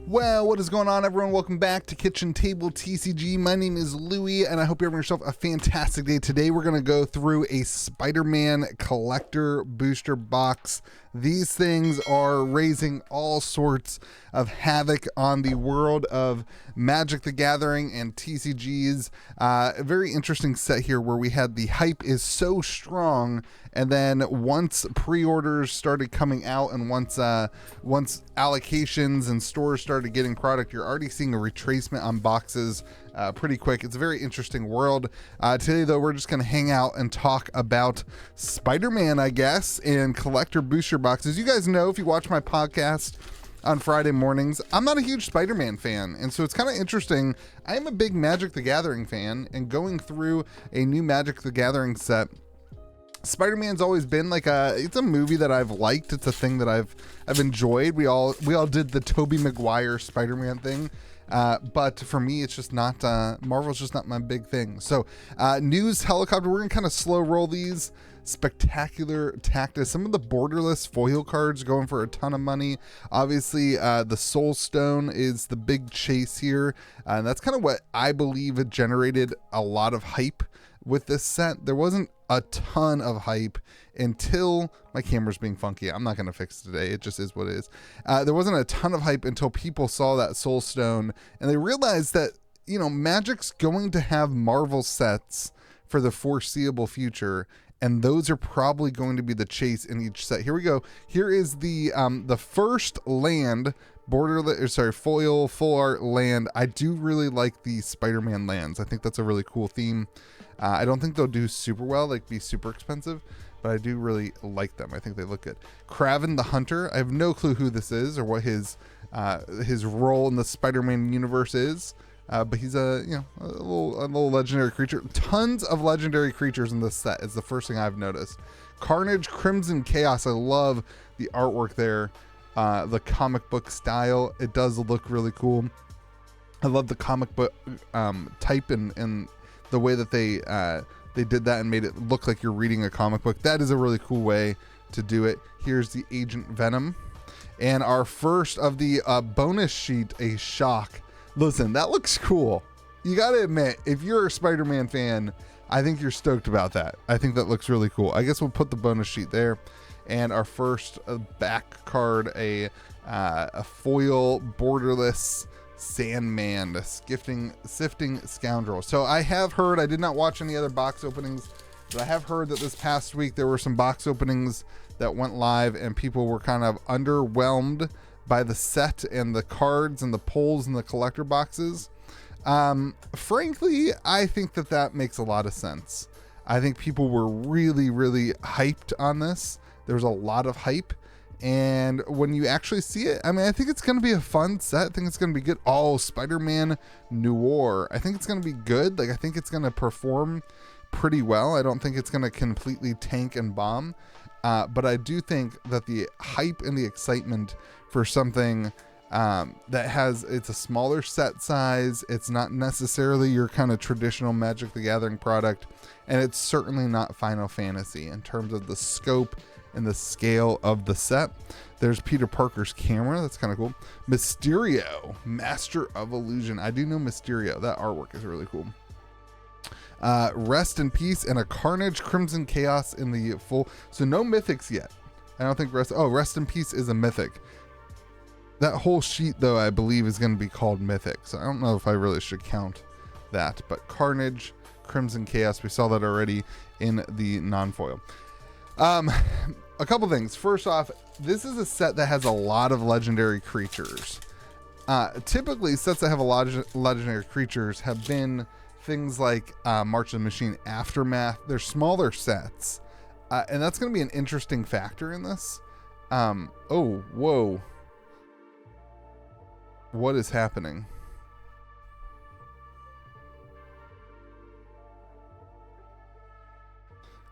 Well, what is going on, everyone? Welcome back to Kitchen Table TCG. My name is Louie, and I hope you're having yourself a fantastic day. Today, we're going to go through a Spider-Man collector booster box. These things are raising all sorts of havoc on the world of Magic the Gathering and TCGs. A very interesting set here where we had the hype is so strong, and then once pre-orders started coming out and once allocations and stores started getting product, you're already seeing a retracement on boxes pretty quick. It's a very interesting world. Today, though, we're just going to hang out and talk about Spider-Man, I guess, and collector booster boxes. You guys know, if you watch my podcast on Friday mornings, I'm not a huge Spider-Man fan, and so it's kind of interesting. I am a big Magic the Gathering fan, and going through a new Magic the Gathering set, Spider-Man's always been like it's a movie that I've liked. It's a thing that I've enjoyed. We all did the Tobey Maguire Spider-Man thing. But for me, it's just not, Marvel's just not my big thing. So, news helicopter, we're gonna kind of slow roll these. Spectacular Tactus, some of the borderless foil cards going for a ton of money. Obviously, the Soul Stone is the big chase here. And that's kind of what I believe it generated a lot of hype with this set. There wasn't a ton of hype until my camera's being funky. I'm not going to fix it today. It just is what it is. There wasn't a ton of hype until people saw that Soul Stone and they realized that, you know, Magic's going to have Marvel sets for the foreseeable future, and those are probably going to be the chase in each set. Here we go. Here is the first land foil full art land. I do really like the Spider-Man lands. I think that's a really cool theme. I don't think they'll do super well, like be super expensive, but I do really like them. I think they look good. Kraven the Hunter. I have no clue who this is or what his role in the Spider-Man universe is. But he's a little legendary creature. Tons of legendary creatures in this set is the first thing I've noticed. Carnage, Crimson Chaos. I love the artwork there. The comic book style. It does look really cool. I love the comic book type and the way that they did that and made it look like you're reading a comic book. That is a really cool way to do it. Here's the Agent Venom. And our first of the bonus sheet, a Shock. Listen, that looks cool. You got to admit, if you're a Spider-Man fan, I think you're stoked about that. I think that looks really cool. I guess we'll put the bonus sheet there. And our first back card, a foil borderless Sandman, the sifting scoundrel. So I have heard, I did not watch any other box openings, but I have heard that this past week there were some box openings that went live and people were kind of underwhelmed by the set and the cards and the pulls and the collector boxes. Frankly, I think that makes a lot of sense. I think people were really, really hyped on this. There was a lot of hype. And when you actually see it, I mean, I think it's going to be a fun set. I think it's going to be good. Oh, Spider-Man Noir. I think it's going to be good. Like, I think it's going to perform pretty well. I don't think it's going to completely tank and bomb. But I do think that the hype and the excitement for something it's a smaller set size. It's not necessarily your kind of traditional Magic the Gathering product. And it's certainly not Final Fantasy in terms of the scope and the scale of the set. There's Peter Parker's camera. That's kind of cool. Mysterio, Master of Illusion. I do know Mysterio. That artwork is really cool. Rest in Peace and a Carnage Crimson Chaos in the full. So no mythics yet. I don't think Rest in Peace is a mythic. That whole sheet, though, I believe is going to be called mythic. So I don't know if I really should count that. But Carnage, Crimson Chaos, we saw that already in the non-foil. A couple things. First off, this is a set that has a lot of legendary creatures. Typically, sets that have a lot of legendary creatures have been things like March of the Machine Aftermath. They're smaller sets. And that's going to be an interesting factor in this. Oh, whoa. What is happening?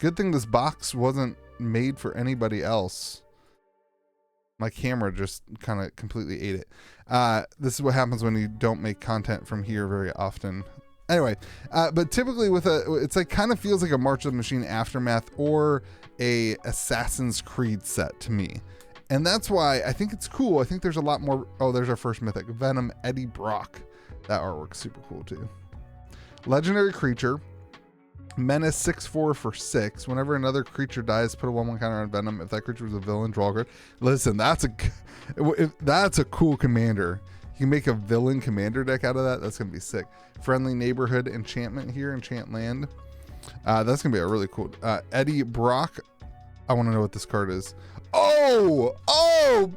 Good thing this box wasn't made for anybody else. My camera just kind of completely ate it. This is what happens when you don't make content from here very often. Anyway, but typically it's like kind of feels like a March of the Machine Aftermath or a Assassin's Creed set to me. And that's why I think it's cool. I think there's a lot more. Oh, there's our first mythic, Venom Eddie Brock. That artwork's super cool too. Legendary creature, menace 6/4 for 6. Whenever another creature dies, put a 1/1 counter on Venom. If that creature was a villain, draw a card. Listen, that's a cool commander. You can make a villain commander deck out of that. That's gonna be sick. Friendly neighborhood enchantment here, enchant land. That's gonna be a really cool. Eddie Brock. I want to know what this card is. Oh,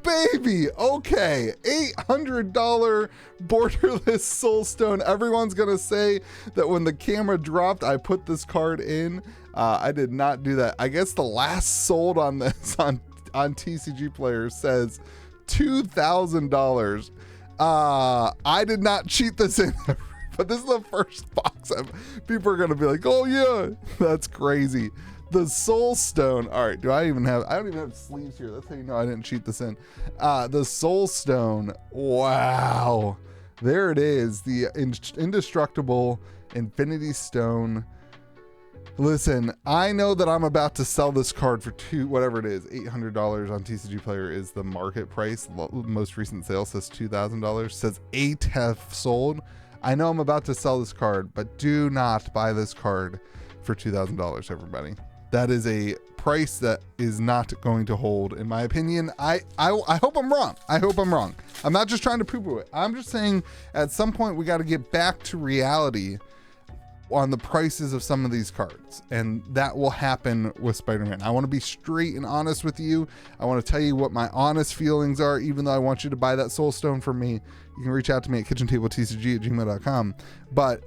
baby. Okay. $800 borderless soulstone. Everyone's going to say that when the camera dropped, I put this card in. I did not do that. I guess the last sold on this on TCG Player says $2,000. I did not cheat this in. But this is the first box. People are going to be like, oh yeah, that's crazy. The Soul Stone. All right, I don't even have sleeves here. That's how you know I didn't cheat this in. The Soul Stone. Wow. There it is. The indestructible Infinity Stone. Listen, I know that I'm about to sell this card for whatever it is, $800 on TCG Player is the market price. Most recent sale says $2,000. Says 8 have sold. I know I'm about to sell this card, but do not buy this card for $2,000, everybody. That is a price that is not going to hold, in my opinion. I hope I'm wrong. I hope I'm wrong. I'm not just trying to poo-poo it. I'm just saying at some point we got to get back to reality on the prices of some of these cards, and that will happen with Spider-Man. I want to be straight and honest with you. I want to tell you what my honest feelings are, even though I want you to buy that Soul Stone from me. You can reach out to me at KitchenTableTCG@gmail.com. But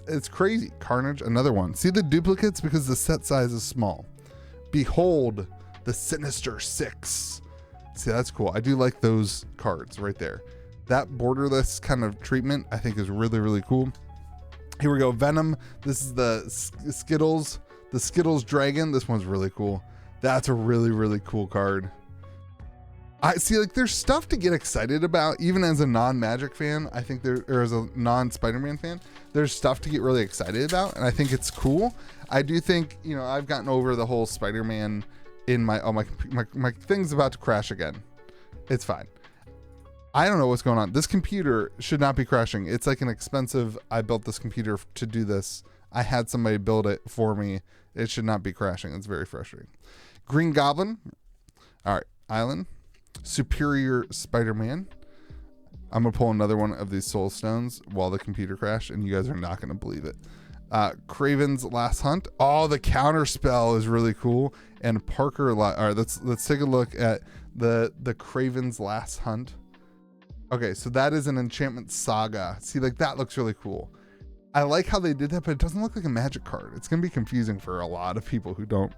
it's crazy. Carnage, another one. See the duplicates because the set size is small. Behold the Sinister Six. See, that's cool. I do like those cards right there. That borderless kind of treatment I think is really, really cool. Here we go. Venom. This is the Skittles. The Skittles Dragon. This one's really cool. That's a really, really cool card. I see, like, there's stuff to get excited about, even as a non-Magic fan. I think or as a non-Spider-Man fan, there's stuff to get really excited about, and I think it's cool. I do think, I've gotten over the whole Spider-Man in my thing's about to crash again. It's fine. I don't know what's going on. This computer should not be crashing. It's like an expensive, I built this computer to do this. I had somebody build it for me. It should not be crashing. It's very frustrating. Green Goblin. All right. Island. Superior Spider-Man. I'm going to pull another one of these Soul Stones while the computer crashed, and you guys are not going to believe it. Craven's Last Hunt. Oh, the counter spell is really cool. And Parker. All right, let's take a look at the Craven's Last Hunt. Okay, so that is an enchantment saga. See, like, that looks really cool. I like how they did that, but it doesn't look like a Magic card. It's gonna be confusing for a lot of people who don't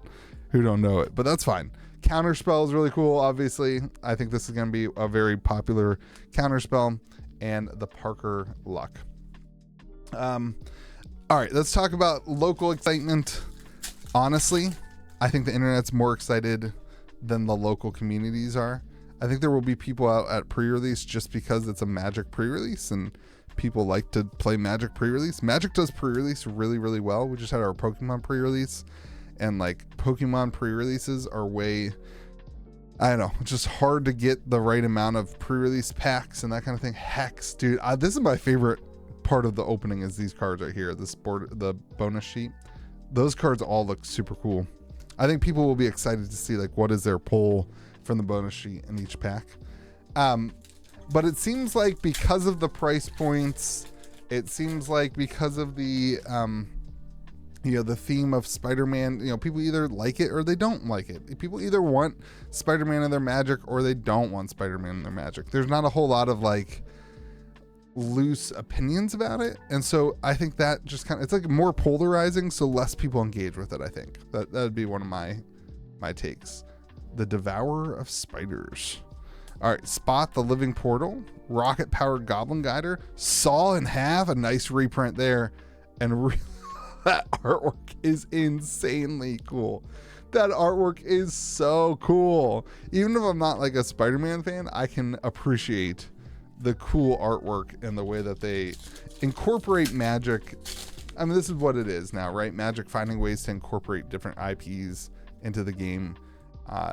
know it, but that's fine. Counterspell is really cool. Obviously, I think this is gonna be a very popular counterspell, and the Parker Luck. All right, let's talk about local excitement. Honestly, I think the internet's more excited than the local communities are. I think there will be people out at pre-release just because it's a Magic pre-release and people like to play Magic pre-release. Magic does pre-release really, really well. We just had our Pokemon pre-release, and like Pokemon pre-releases are way, I don't know, it's just hard to get the right amount of pre-release packs and that kind of thing. Hex, dude, this is my favorite part of the opening is these cards right here, the bonus sheet. Those cards all look super cool. I think people will be excited to see like what is their pull from the bonus sheet in each pack. But it seems like because of the price points, it seems like because of the the theme of Spider-Man, people either like it or they don't like it. People either want Spider-Man in their Magic or they don't want Spider-Man in their Magic. There's not a whole lot of like loose opinions about it, and so I think that just kind of, it's like more polarizing, so less people engage with it. I think that would be one of my takes. The Devourer of Spiders. All right, Spot the Living Portal, Rocket Powered Goblin Guider, Saw in Half, a nice reprint there, and that artwork is insanely cool. That artwork is so cool. Even if I'm not like a Spider-Man fan, I can appreciate the cool artwork and the way that they incorporate Magic. I mean, this is what it is now, right? Magic finding ways to incorporate different IPs into the game.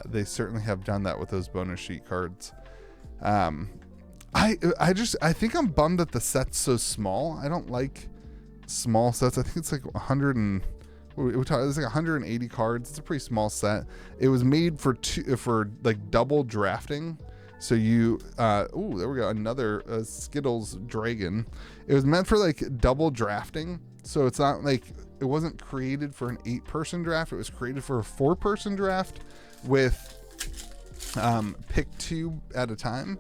They certainly have done that with those bonus sheet cards. I think I'm bummed that the set's so small. I don't like small sets. I think it's like 100 and it's like 180 cards. It's a pretty small set. It was made for like double drafting. So you, ooh, there we go. Another Skittles Dragon. It was meant for like double drafting. So it's not like, it wasn't created for an 8-person draft. It was created for a 4-person draft with pick 2 at a time,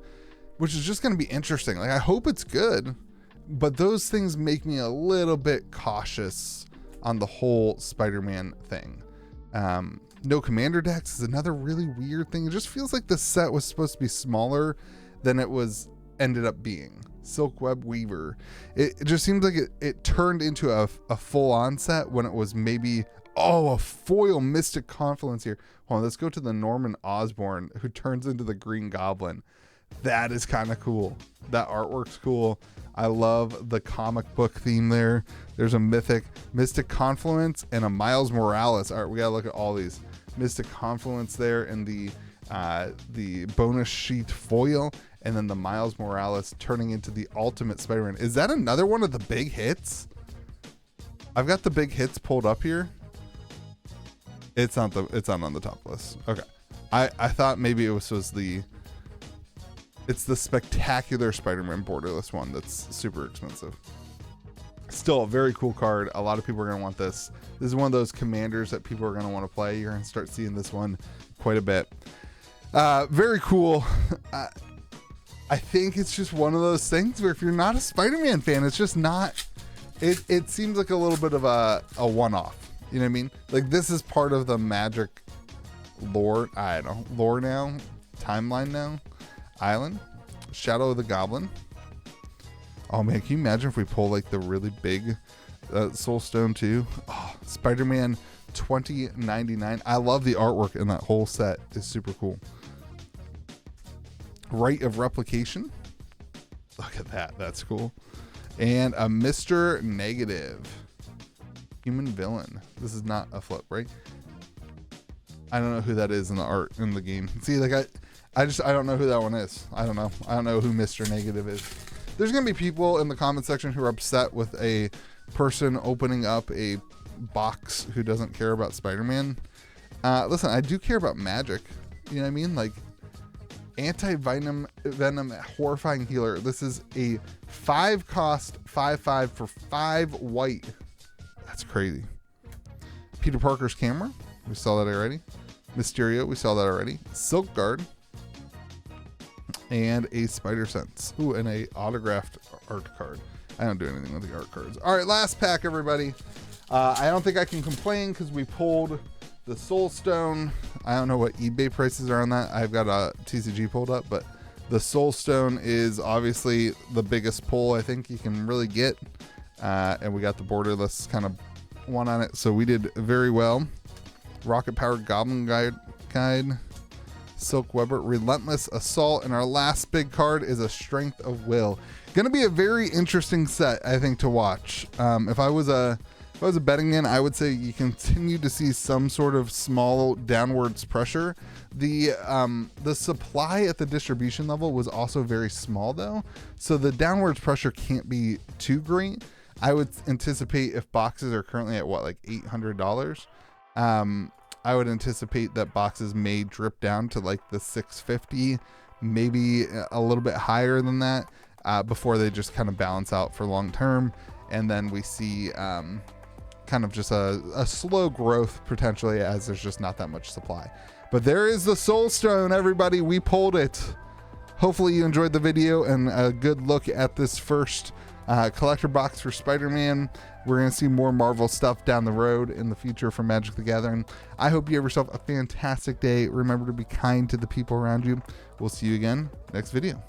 which is just going to be interesting. Like, I hope it's good, but those things make me a little bit cautious on the whole Spider-Man thing. No commander decks is another really weird thing. It just feels like the set was supposed to be smaller than it was ended up being. Silk Web Weaver. It just seems like it turned into a full-on set when it was maybe, oh, a foil Mystic Confluence here. Hold on, let's go to the Norman Osborn, who turns into the Green Goblin. That is kind of cool. That artwork's cool. I love the comic book theme there. There's a Mystic Confluence and a Miles Morales. All right, we gotta look at all these. Mystic Confluence there, and the bonus sheet foil, and then the Miles Morales turning into the Ultimate Spider-Man. Is that another one of the big hits? I've got the big hits pulled up here. It's not on the top list. Okay. I thought maybe it was it's the Spectacular Spider-Man borderless one that's super expensive. Still a very cool card. A lot of people are going to want this. This is one of those commanders that people are going to want to play. You're going to start seeing this one quite a bit. Very cool. I think it's just one of those things where if you're not a Spider-Man fan, it's just not, it seems like a little bit of a one-off. You know what I mean? Like, this is part of the Magic lore, I don't know, lore now, timeline now, island, Shadow of the Goblin. Oh man, can you imagine if we pull like the really big Soul Stone too? Oh, Spider-Man 2099. I love the artwork in that whole set. It's super cool. Rite of Replication. Look at that. That's cool. And a Mr. Negative. Human Villain. This is not a flip, right? I don't know who that is in the art in the game. See, like I don't know who that one is. I don't know who Mr. Negative is. There's gonna be people in the comment section who are upset with a person opening up a box who doesn't care about Spider-Man. Listen, I do care about Magic. You know what I mean? Like, anti-venom horrifying healer. This is a 5-cost 5/5 for 5 white. That's crazy. Peter Parker's camera. We saw that already. Mysterio. We saw that already. Silk Guard. And a Spider Sense. Ooh, and a autographed art card. I don't do anything with the art cards. All right, last pack, everybody. I don't think I can complain because we pulled the Soul Stone. I don't know what eBay prices are on that. I've got a TCG pulled up, but the Soul Stone is obviously the biggest pull I think you can really get. And we got the borderless kind of one on it, so we did very well. Rocket Powered Goblin Guide. Silk Webber, Relentless Assault, and our last big card is a Strength of Will. Gonna be a very interesting set, I think, to watch. If I was a betting man, I would say you continue to see some sort of small downwards pressure. The supply at the distribution level was also very small though, so the downwards pressure can't be too great. I would anticipate, if boxes are currently at what, like $800, I would anticipate that boxes may drip down to like the $650, maybe a little bit higher than that, before they just kind of balance out for long term. And then we see kind of just a slow growth potentially, as there's just not that much supply. But there is the Soul Stone, everybody. We pulled it. Hopefully you enjoyed the video and a good look at this first collector box for Spider-Man. We're going to see more Marvel stuff down the road in the future from Magic the Gathering. I hope you have yourself a fantastic day. Remember to be kind to the people around you. We'll see you again next video.